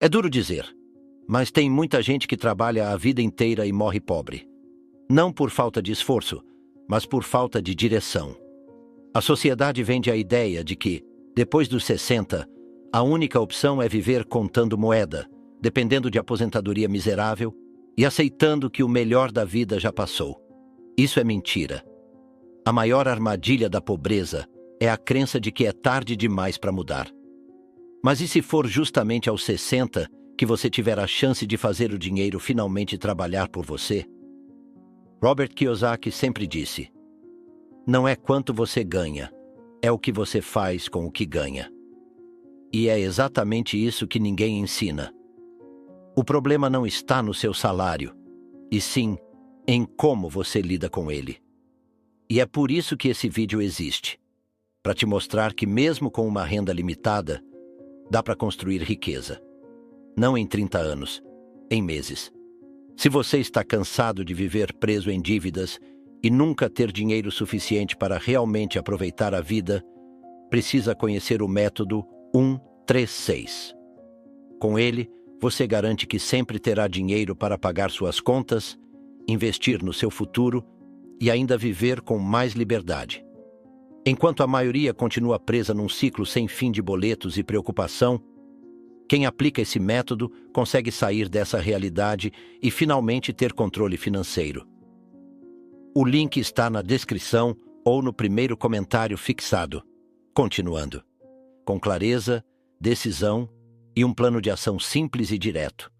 É duro dizer, mas tem muita gente que trabalha a vida inteira e morre pobre. Não por falta de esforço, mas por falta de direção. A sociedade vende a ideia de que, depois dos 60, a única opção é viver contando moeda, dependendo de aposentadoria miserável e aceitando que o melhor da vida já passou. Isso é mentira. A maior armadilha da pobreza é a crença de que é tarde demais para mudar. Mas e se for justamente aos 60 que você tiver a chance de fazer o dinheiro finalmente trabalhar por você? Robert Kiyosaki sempre disse: não é quanto você ganha, é o que você faz com o que ganha. E é exatamente isso que ninguém ensina. O problema não está no seu salário, e sim em como você lida com ele. E é por isso que esse vídeo existe, para te mostrar que mesmo com uma renda limitada, dá para construir riqueza. Não em 30 anos, em meses. Se você está cansado de viver preso em dívidas e nunca ter dinheiro suficiente para realmente aproveitar a vida, precisa conhecer o método 136. Com ele, você garante que sempre terá dinheiro para pagar suas contas, investir no seu futuro e ainda viver com mais liberdade. Enquanto a maioria continua presa num ciclo sem fim de boletos e preocupação, quem aplica esse método consegue sair dessa realidade e finalmente ter controle financeiro. O link está na descrição ou no primeiro comentário fixado. Continuando. Com clareza, decisão e um plano de ação simples e direto.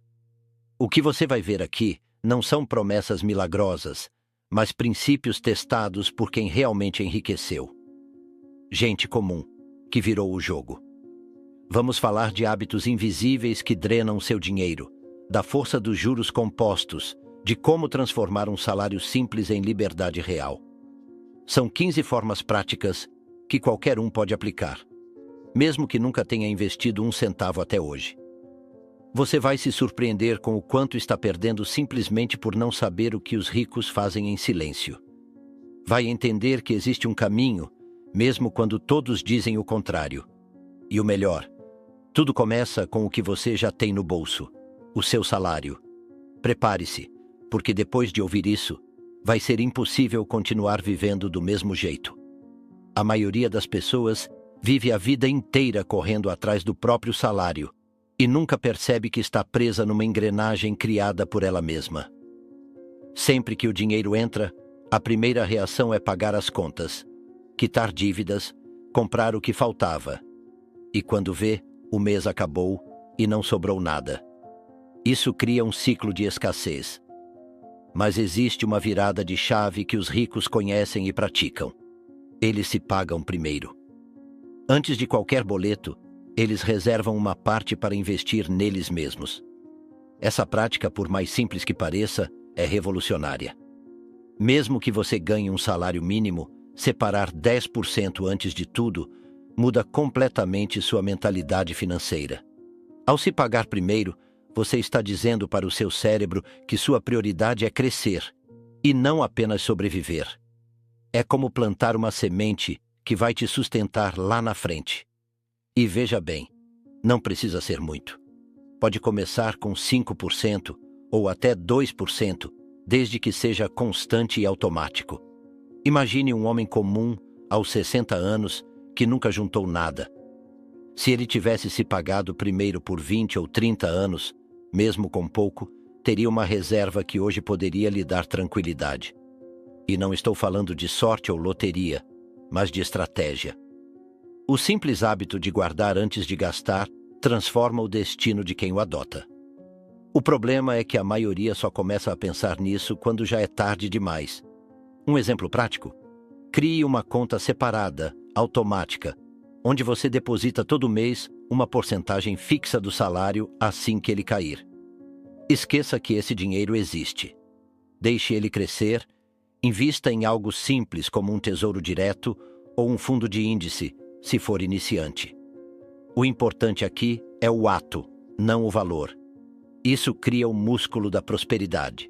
O que você vai ver aqui não são promessas milagrosas, mas princípios testados por quem realmente enriqueceu. Gente comum, que virou o jogo. Vamos falar de hábitos invisíveis que drenam seu dinheiro, da força dos juros compostos, de como transformar um salário simples em liberdade real. São 15 formas práticas que qualquer um pode aplicar, mesmo que nunca tenha investido um centavo até hoje. Você vai se surpreender com o quanto está perdendo simplesmente por não saber o que os ricos fazem em silêncio. Vai entender que existe um caminho, mesmo quando todos dizem o contrário. E o melhor, tudo começa com o que você já tem no bolso, o seu salário. Prepare-se, porque depois de ouvir isso, vai ser impossível continuar vivendo do mesmo jeito. A maioria das pessoas vive a vida inteira correndo atrás do próprio salário e nunca percebe que está presa numa engrenagem criada por ela mesma. Sempre que o dinheiro entra, a primeira reação é pagar as contas, quitar dívidas, comprar o que faltava. E quando vê, o mês acabou e não sobrou nada. Isso cria um ciclo de escassez. Mas existe uma virada de chave que os ricos conhecem e praticam. Eles se pagam primeiro. Antes de qualquer boleto, eles reservam uma parte para investir neles mesmos. Essa prática, por mais simples que pareça, é revolucionária. Mesmo que você ganhe um salário mínimo, separar 10% antes de tudo muda completamente sua mentalidade financeira. Ao se pagar primeiro, você está dizendo para o seu cérebro que sua prioridade é crescer e não apenas sobreviver. É como plantar uma semente que vai te sustentar lá na frente. E veja bem, não precisa ser muito. Pode começar com 5% ou até 2%, desde que seja constante e automático. Imagine um homem comum, aos 60 anos, que nunca juntou nada. Se ele tivesse se pagado primeiro por 20 ou 30 anos, mesmo com pouco, teria uma reserva que hoje poderia lhe dar tranquilidade. E não estou falando de sorte ou loteria, mas de estratégia. O simples hábito de guardar antes de gastar transforma o destino de quem o adota. O problema é que a maioria só começa a pensar nisso quando já é tarde demais. Um exemplo prático? Crie uma conta separada, automática, onde você deposita todo mês uma porcentagem fixa do salário assim que ele cair. Esqueça que esse dinheiro existe. Deixe ele crescer, invista em algo simples como um tesouro direto ou um fundo de índice, se for iniciante. O importante aqui é o ato, não o valor. Isso cria o músculo da prosperidade.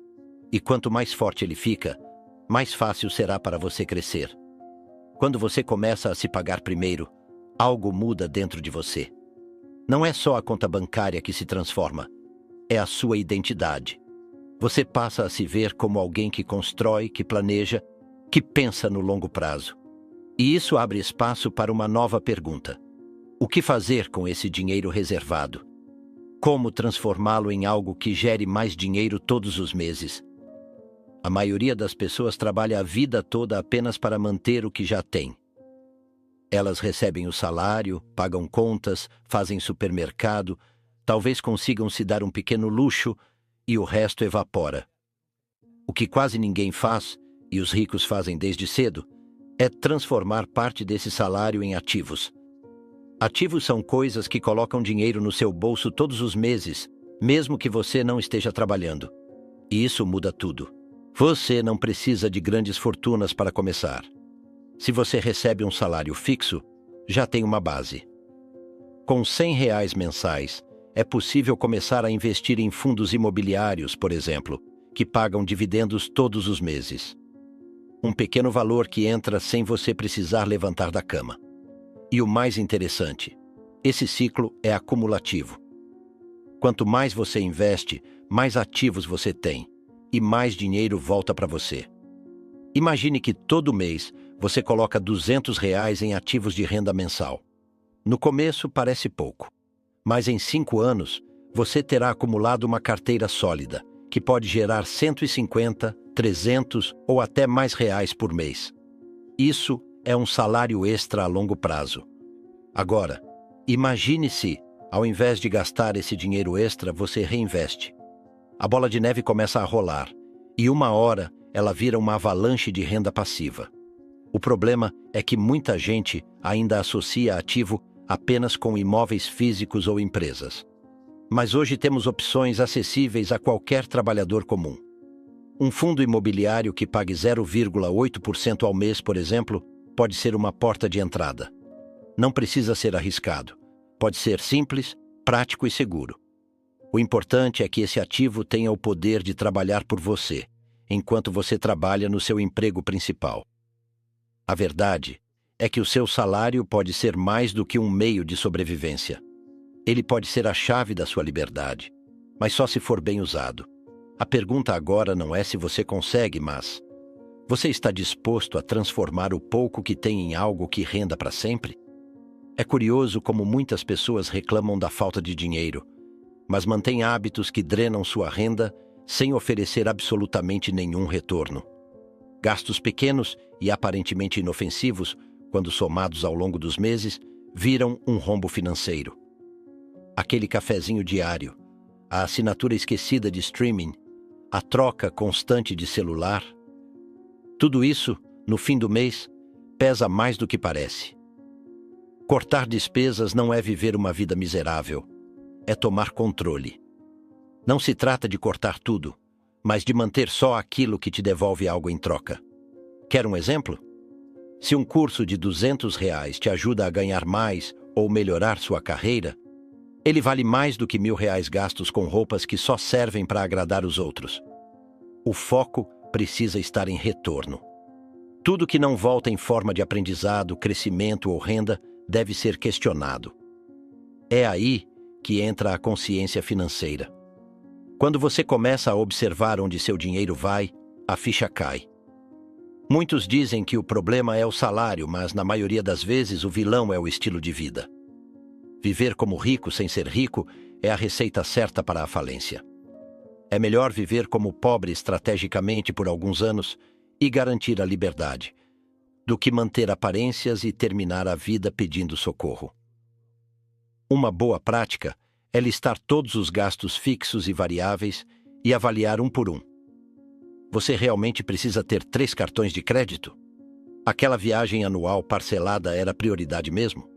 E quanto mais forte ele fica, mais fácil será para você crescer. Quando você começa a se pagar primeiro, algo muda dentro de você. Não é só a conta bancária que se transforma, é a sua identidade. Você passa a se ver como alguém que constrói, que planeja, que pensa no longo prazo. E isso abre espaço para uma nova pergunta. O que fazer com esse dinheiro reservado? Como transformá-lo em algo que gere mais dinheiro todos os meses? A maioria das pessoas trabalha a vida toda apenas para manter o que já tem. Elas recebem o salário, pagam contas, fazem supermercado, talvez consigam se dar um pequeno luxo e o resto evapora. O que quase ninguém faz, e os ricos fazem desde cedo, é transformar parte desse salário em ativos. Ativos são coisas que colocam dinheiro no seu bolso todos os meses, mesmo que você não esteja trabalhando. E isso muda tudo. Você não precisa de grandes fortunas para começar. Se você recebe um salário fixo, já tem uma base. Com R$ 100 mensais, é possível começar a investir em fundos imobiliários, por exemplo, que pagam dividendos todos os meses. Um pequeno valor que entra sem você precisar levantar da cama. E o mais interessante, esse ciclo é acumulativo. Quanto mais você investe, mais ativos você tem, e mais dinheiro volta para você. Imagine que todo mês você coloca R$ 200 em ativos de renda mensal. No começo parece pouco, mas em 5 anos você terá acumulado uma carteira sólida, que pode gerar 150, 300 ou até mais reais por mês. Isso é um salário extra a longo prazo. Agora, imagine se, ao invés de gastar esse dinheiro extra, você reinveste. A bola de neve começa a rolar, e uma hora ela vira uma avalanche de renda passiva. O problema é que muita gente ainda associa ativo apenas com imóveis físicos ou empresas. Mas hoje temos opções acessíveis a qualquer trabalhador comum. Um fundo imobiliário que pague 0,8% ao mês, por exemplo, pode ser uma porta de entrada. Não precisa ser arriscado. Pode ser simples, prático e seguro. O importante é que esse ativo tenha o poder de trabalhar por você, enquanto você trabalha no seu emprego principal. A verdade é que o seu salário pode ser mais do que um meio de sobrevivência. Ele pode ser a chave da sua liberdade, mas só se for bem usado. A pergunta agora não é se você consegue, mas: você está disposto a transformar o pouco que tem em algo que renda para sempre? É curioso como muitas pessoas reclamam da falta de dinheiro, mas mantêm hábitos que drenam sua renda sem oferecer absolutamente nenhum retorno. Gastos pequenos e aparentemente inofensivos, quando somados ao longo dos meses, viram um rombo financeiro. Aquele cafezinho diário, a assinatura esquecida de streaming, a troca constante de celular. Tudo isso, no fim do mês, pesa mais do que parece. Cortar despesas não é viver uma vida miserável, é tomar controle. Não se trata de cortar tudo, mas de manter só aquilo que te devolve algo em troca. Quer um exemplo? Se um curso de R$ 200 te ajuda a ganhar mais ou melhorar sua carreira, ele vale mais do que R$ 1.000 gastos com roupas que só servem para agradar os outros. O foco precisa estar em retorno. Tudo que não volta em forma de aprendizado, crescimento ou renda deve ser questionado. É aí que entra a consciência financeira. Quando você começa a observar onde seu dinheiro vai, a ficha cai. Muitos dizem que o problema é o salário, mas na maioria das vezes o vilão é o estilo de vida. Viver como rico sem ser rico é a receita certa para a falência. É melhor viver como pobre estrategicamente por alguns anos e garantir a liberdade, do que manter aparências e terminar a vida pedindo socorro. Uma boa prática é listar todos os gastos fixos e variáveis e avaliar um por um. Você realmente precisa ter 3 cartões de crédito? Aquela viagem anual parcelada era prioridade mesmo?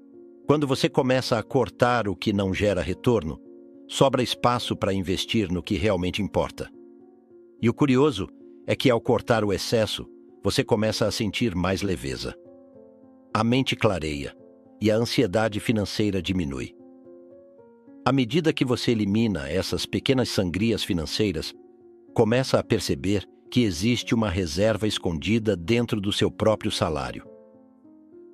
Quando você começa a cortar o que não gera retorno, sobra espaço para investir no que realmente importa. E o curioso é que, ao cortar o excesso, você começa a sentir mais leveza. A mente clareia e a ansiedade financeira diminui. À medida que você elimina essas pequenas sangrias financeiras, começa a perceber que existe uma reserva escondida dentro do seu próprio salário.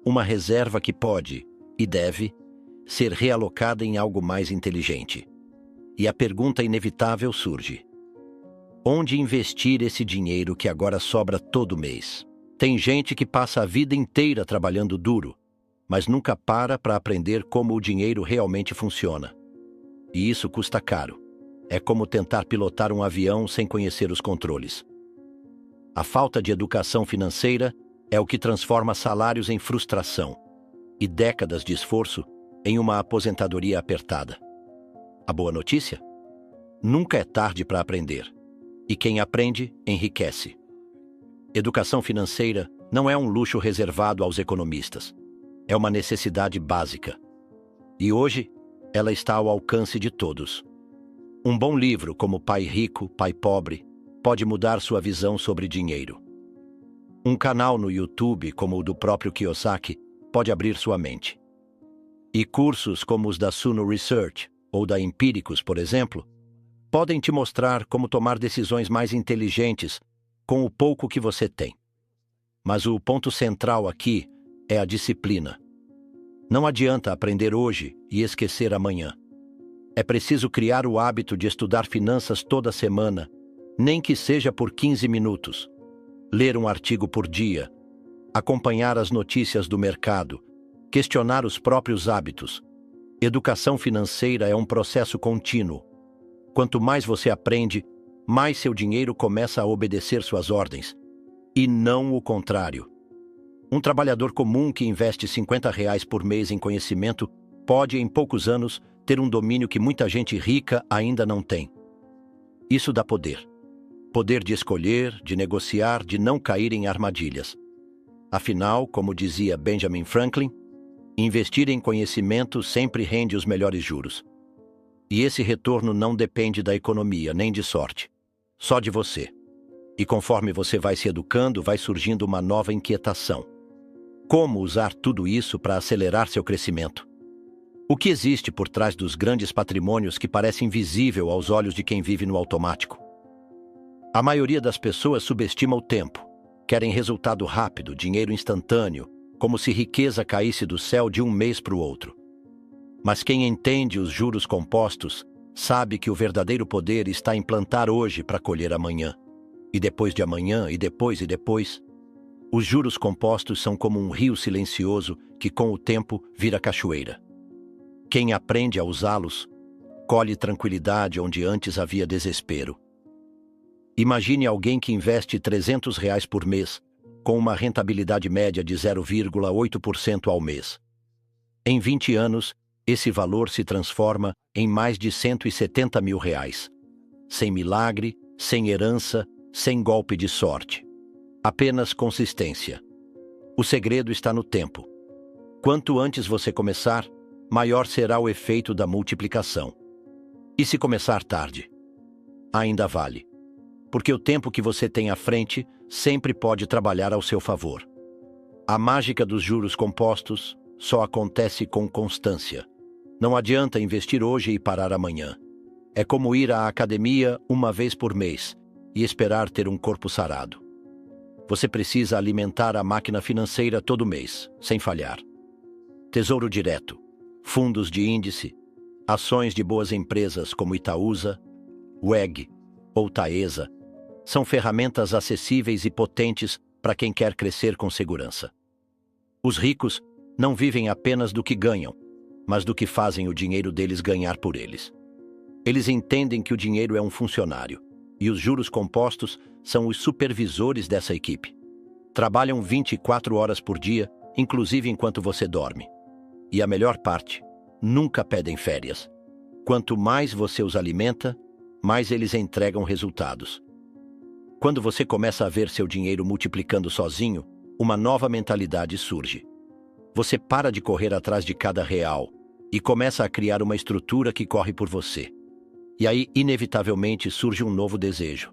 Uma reserva que pode, e deve, ser realocada em algo mais inteligente. E a pergunta inevitável surge: onde investir esse dinheiro que agora sobra todo mês? Tem gente que passa a vida inteira trabalhando duro, mas nunca para aprender como o dinheiro realmente funciona. E isso custa caro. É como tentar pilotar um avião sem conhecer os controles. A falta de educação financeira é o que transforma salários em frustração e décadas de esforço em uma aposentadoria apertada. A boa notícia? Nunca é tarde para aprender. E quem aprende, enriquece. Educação financeira não é um luxo reservado aos economistas. É uma necessidade básica. E hoje, ela está ao alcance de todos. Um bom livro como Pai Rico, Pai Pobre pode mudar sua visão sobre dinheiro. Um canal no YouTube como o do próprio Kiyosaki pode abrir sua mente. E cursos como os da Suno Research ou da Empíricos, por exemplo, podem te mostrar como tomar decisões mais inteligentes com o pouco que você tem. Mas o ponto central aqui é a disciplina. Não adianta aprender hoje e esquecer amanhã. É preciso criar o hábito de estudar finanças toda semana, nem que seja por 15 minutos. Ler um artigo por dia, acompanhar as notícias do mercado, questionar os próprios hábitos. Educação financeira é um processo contínuo. Quanto mais você aprende, mais seu dinheiro começa a obedecer suas ordens. E não o contrário. Um trabalhador comum que investe R$ 50 por mês em conhecimento pode, em poucos anos, ter um domínio que muita gente rica ainda não tem. Isso dá poder. Poder de escolher, de negociar, de não cair em armadilhas. Afinal, como dizia Benjamin Franklin, investir em conhecimento sempre rende os melhores juros. E esse retorno não depende da economia, nem de sorte. Só de você. E conforme você vai se educando, vai surgindo uma nova inquietação. Como usar tudo isso para acelerar seu crescimento? O que existe por trás dos grandes patrimônios que parece invisível aos olhos de quem vive no automático? A maioria das pessoas subestima o tempo. Querem resultado rápido, dinheiro instantâneo, como se riqueza caísse do céu de um mês para o outro. Mas quem entende os juros compostos sabe que o verdadeiro poder está em plantar hoje para colher amanhã. E depois de amanhã, e depois. Os juros compostos são como um rio silencioso que com o tempo vira cachoeira. Quem aprende a usá-los, colhe tranquilidade onde antes havia desespero. Imagine alguém que investe R$ 300 por mês, com uma rentabilidade média de 0,8% ao mês. Em 20 anos, esse valor se transforma em mais de R$ 170 mil. Sem milagre, sem herança, sem golpe de sorte. Apenas consistência. O segredo está no tempo. Quanto antes você começar, maior será o efeito da multiplicação. E se começar tarde? Ainda vale. Porque o tempo que você tem à frente sempre pode trabalhar ao seu favor. A mágica dos juros compostos só acontece com constância. Não adianta investir hoje e parar amanhã. É como ir à academia uma vez por mês e esperar ter um corpo sarado. Você precisa alimentar a máquina financeira todo mês, sem falhar. Tesouro Direto, fundos de índice, ações de boas empresas como Itaúsa, WEG ou Taesa, são ferramentas acessíveis e potentes para quem quer crescer com segurança. Os ricos não vivem apenas do que ganham, mas do que fazem o dinheiro deles ganhar por eles. Eles entendem que o dinheiro é um funcionário, e os juros compostos são os supervisores dessa equipe. Trabalham 24 horas por dia, inclusive enquanto você dorme. E a melhor parte, nunca pedem férias. Quanto mais você os alimenta, mais eles entregam resultados. Quando você começa a ver seu dinheiro multiplicando sozinho, uma nova mentalidade surge. Você para de correr atrás de cada real e começa a criar uma estrutura que corre por você. E aí, inevitavelmente, surge um novo desejo.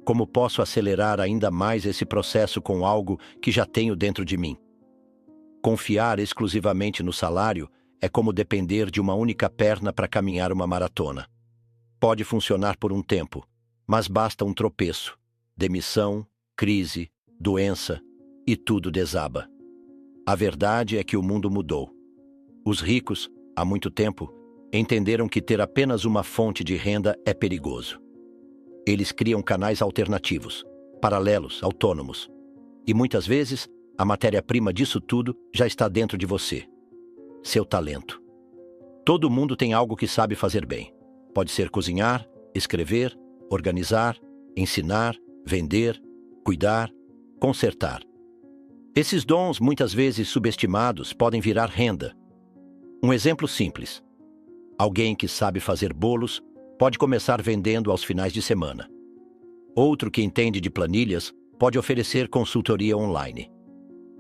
Como posso acelerar ainda mais esse processo com algo que já tenho dentro de mim? Confiar exclusivamente no salário é como depender de uma única perna para caminhar uma maratona. Pode funcionar por um tempo, mas basta um tropeço, demissão, crise, doença e tudo desaba. A verdade é que o mundo mudou. Os ricos há muito tempo, entenderam que ter apenas uma fonte de renda é perigoso. Eles criam canais alternativos, paralelos, autônomos. E muitas vezes, a matéria-prima disso tudo já está dentro de você. Seu talento. Todo mundo tem algo que sabe fazer bem. Pode ser cozinhar, escrever, organizar, ensinar, vender, cuidar, consertar. Esses dons, muitas vezes subestimados, podem virar renda. Um exemplo simples. Alguém que sabe fazer bolos pode começar vendendo aos finais de semana. Outro que entende de planilhas pode oferecer consultoria online.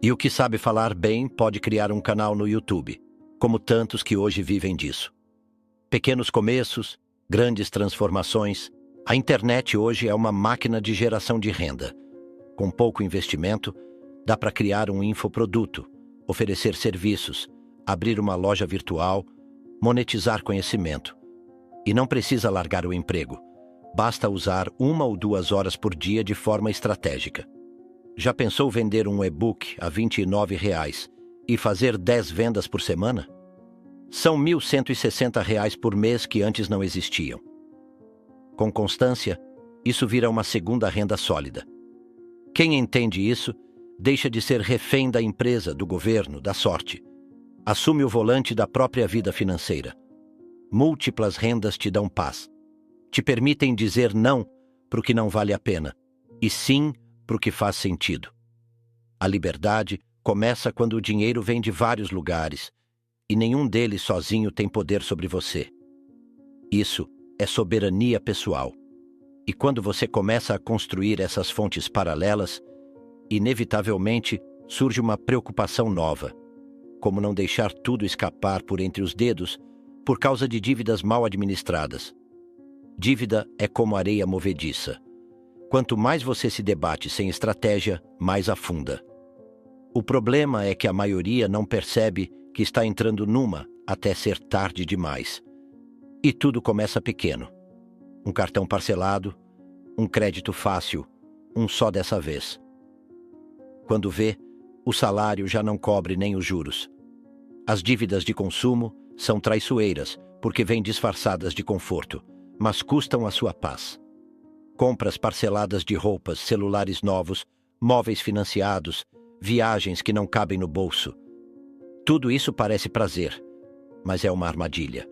E o que sabe falar bem pode criar um canal no YouTube, como tantos que hoje vivem disso. Pequenos começos, grandes transformações. A internet hoje é uma máquina de geração de renda. Com pouco investimento, dá para criar um infoproduto, oferecer serviços, abrir uma loja virtual, monetizar conhecimento. E não precisa largar o emprego. Basta usar 1 ou 2 horas por dia de forma estratégica. Já pensou vender um e-book a R$ 29 e fazer 10 vendas por semana? São R$ 1.160 por mês que antes não existiam. Com constância, isso vira uma segunda renda sólida. Quem entende isso, deixa de ser refém da empresa, do governo, da sorte. Assume o volante da própria vida financeira. Múltiplas rendas te dão paz. Te permitem dizer não para o que não vale a pena, e sim para o que faz sentido. A liberdade começa quando o dinheiro vem de vários lugares, e nenhum deles sozinho tem poder sobre você. Isso é soberania pessoal. E quando você começa a construir essas fontes paralelas, inevitavelmente surge uma preocupação nova. Como não deixar tudo escapar por entre os dedos por causa de dívidas mal administradas. Dívida é como areia movediça. Quanto mais você se debate sem estratégia, mais afunda. O problema é que a maioria não percebe que está entrando numa até ser tarde demais. E tudo começa pequeno. Um cartão parcelado, um crédito fácil, um só dessa vez. Quando vê, o salário já não cobre nem os juros. As dívidas de consumo são traiçoeiras porque vêm disfarçadas de conforto, mas custam a sua paz. Compras parceladas de roupas, celulares novos, móveis financiados, viagens que não cabem no bolso. Tudo isso parece prazer, mas é uma armadilha.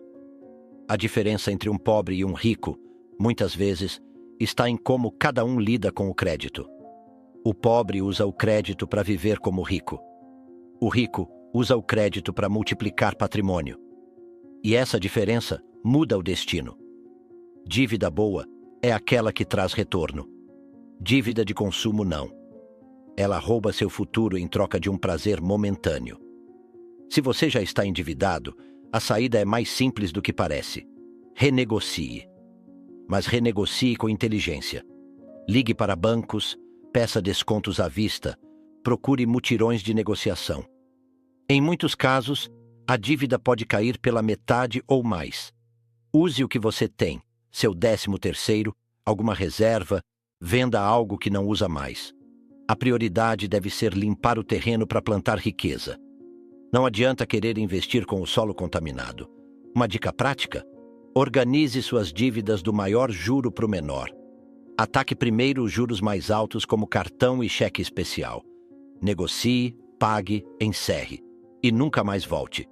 A diferença entre um pobre e um rico, muitas vezes, está em como cada um lida com o crédito. O pobre usa o crédito para viver como rico. O rico usa o crédito para multiplicar patrimônio. E essa diferença muda o destino. Dívida boa é aquela que traz retorno. Dívida de consumo não. Ela rouba seu futuro em troca de um prazer momentâneo. Se você já está endividado, a saída é mais simples do que parece. Renegocie. Mas renegocie com inteligência. Ligue para bancos, peça descontos à vista, procure mutirões de negociação. Em muitos casos, a dívida pode cair pela metade ou mais. Use o que você tem, seu 13º, alguma reserva, venda algo que não usa mais. A prioridade deve ser limpar o terreno para plantar riqueza. Não adianta querer investir com o solo contaminado. Uma dica prática? Organize suas dívidas do maior juro para o menor. Ataque primeiro os juros mais altos como cartão e cheque especial. Negocie, pague, encerre. E nunca mais volte.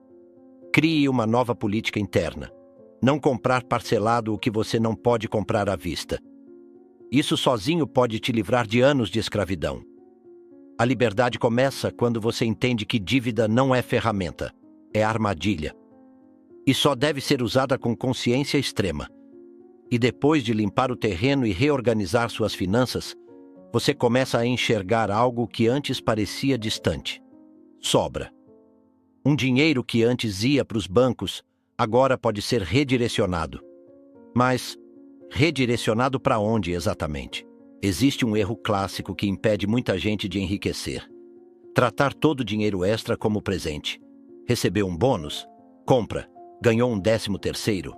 Crie uma nova política interna. Não comprar parcelado o que você não pode comprar à vista. Isso sozinho pode te livrar de anos de escravidão. A liberdade começa quando você entende que dívida não é ferramenta, é armadilha. E só deve ser usada com consciência extrema. E depois de limpar o terreno e reorganizar suas finanças, você começa a enxergar algo que antes parecia distante. Sobra. Um dinheiro que antes ia para os bancos, agora pode ser redirecionado. Mas, redirecionado para onde exatamente? Existe um erro clássico que impede muita gente de enriquecer. Tratar todo o dinheiro extra como presente. Recebeu um bônus? Compra. Ganhou um 13º?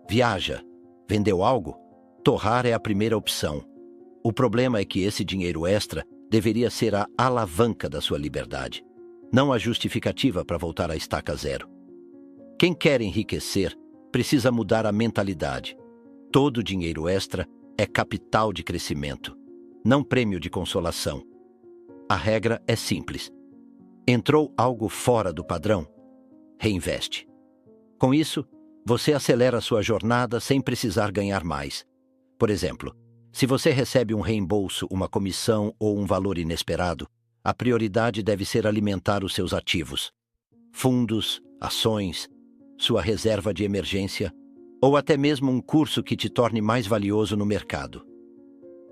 Viaja. Vendeu algo? Torrar é a primeira opção. O problema é que esse dinheiro extra deveria ser a alavanca da sua liberdade, não a justificativa para voltar à estaca zero. Quem quer enriquecer precisa mudar a mentalidade. Todo dinheiro extra é capital de crescimento, não prêmio de consolação. A regra é simples. Entrou algo fora do padrão? Reinveste. Com isso, você acelera sua jornada sem precisar ganhar mais. Por exemplo, se você recebe um reembolso, uma comissão ou um valor inesperado, a prioridade deve ser alimentar os seus ativos. Fundos, ações, sua reserva de emergência ou até mesmo um curso que te torne mais valioso no mercado.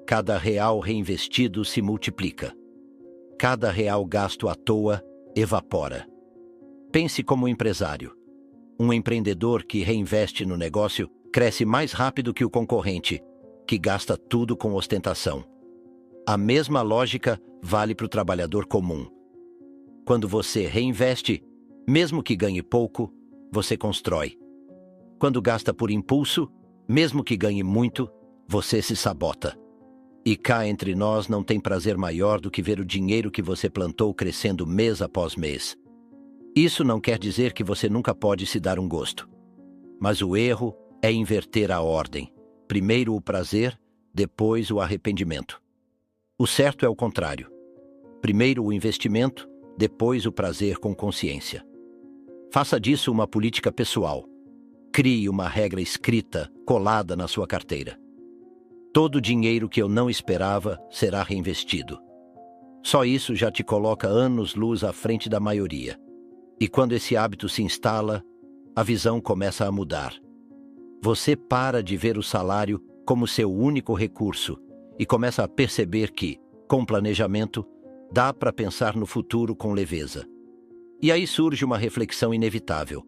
Cada real reinvestido se multiplica. Cada real gasto à toa evapora. Pense como empresário. Um empreendedor que reinveste no negócio cresce mais rápido que o concorrente, que gasta tudo com ostentação. A mesma lógica vale para o trabalhador comum. Quando você reinveste, mesmo que ganhe pouco, você constrói. Quando gasta por impulso, mesmo que ganhe muito, você se sabota. E cá entre nós não tem prazer maior do que ver o dinheiro que você plantou crescendo mês após mês. Isso não quer dizer que você nunca pode se dar um gosto. Mas o erro é inverter a ordem. Primeiro o prazer, depois o arrependimento. O certo é o contrário. Primeiro o investimento, depois o prazer com consciência. Faça disso uma política pessoal. Crie uma regra escrita, colada na sua carteira. Todo dinheiro que eu não esperava será reinvestido. Só isso já te coloca anos-luz à frente da maioria. E quando esse hábito se instala, a visão começa a mudar. Você para de ver o salário como seu único recurso e começa a perceber que, com planejamento, dá para pensar no futuro com leveza. E aí surge uma reflexão inevitável.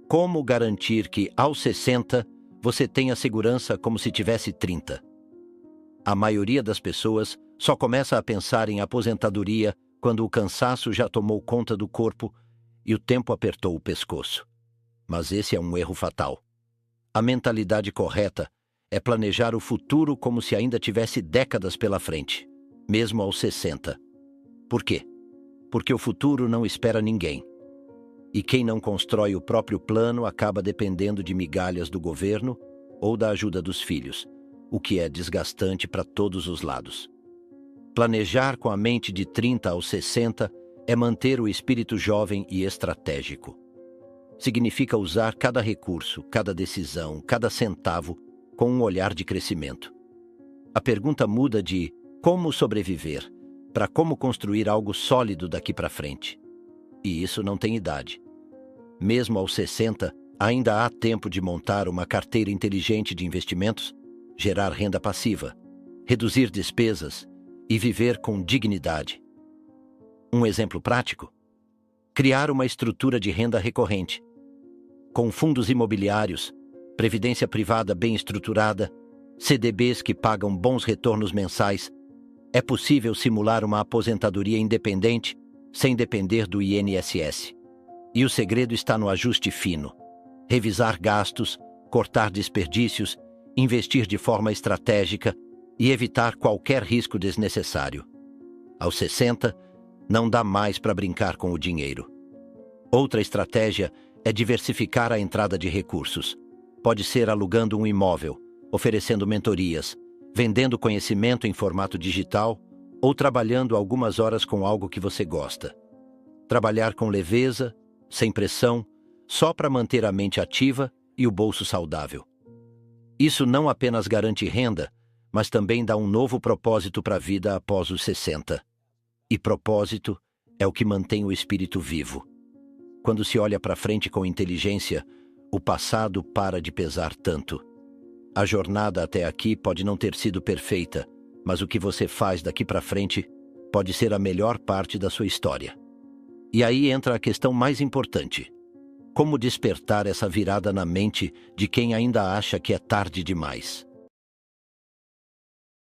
Como garantir que, aos 60, você tenha segurança como se tivesse 30? A maioria das pessoas só começa a pensar em aposentadoria quando o cansaço já tomou conta do corpo e o tempo apertou o pescoço. Mas esse é um erro fatal. A mentalidade correta é planejar o futuro como se ainda tivesse décadas pela frente, mesmo aos 60. Por quê? Porque o futuro não espera ninguém. E quem não constrói o próprio plano acaba dependendo de migalhas do governo ou da ajuda dos filhos, o que é desgastante para todos os lados. Planejar com a mente de 30 aos 60 é manter o espírito jovem e estratégico. Significa usar cada recurso, cada decisão, cada centavo com um olhar de crescimento. A pergunta muda de como sobreviver para como construir algo sólido daqui para frente. E isso não tem idade. Mesmo aos 60, ainda há tempo de montar uma carteira inteligente de investimentos, gerar renda passiva, reduzir despesas e viver com dignidade. Um exemplo prático? Criar uma estrutura de renda recorrente. Com fundos imobiliários, previdência privada bem estruturada, CDBs que pagam bons retornos mensais, é possível simular uma aposentadoria independente sem depender do INSS. E o segredo está no ajuste fino. Revisar gastos, cortar desperdícios, investir de forma estratégica e evitar qualquer risco desnecessário. Aos 60, não dá mais para brincar com o dinheiro. Outra estratégia é diversificar a entrada de recursos. Pode ser alugando um imóvel, oferecendo mentorias, vendendo conhecimento em formato digital ou trabalhando algumas horas com algo que você gosta. Trabalhar com leveza, sem pressão, só para manter a mente ativa e o bolso saudável. Isso não apenas garante renda, mas também dá um novo propósito para a vida após os 60. E propósito é o que mantém o espírito vivo. Quando se olha para frente com inteligência, o passado para de pesar tanto. A jornada até aqui pode não ter sido perfeita, mas o que você faz daqui para frente pode ser a melhor parte da sua história. E aí entra a questão mais importante. Como despertar essa virada na mente de quem ainda acha que é tarde demais?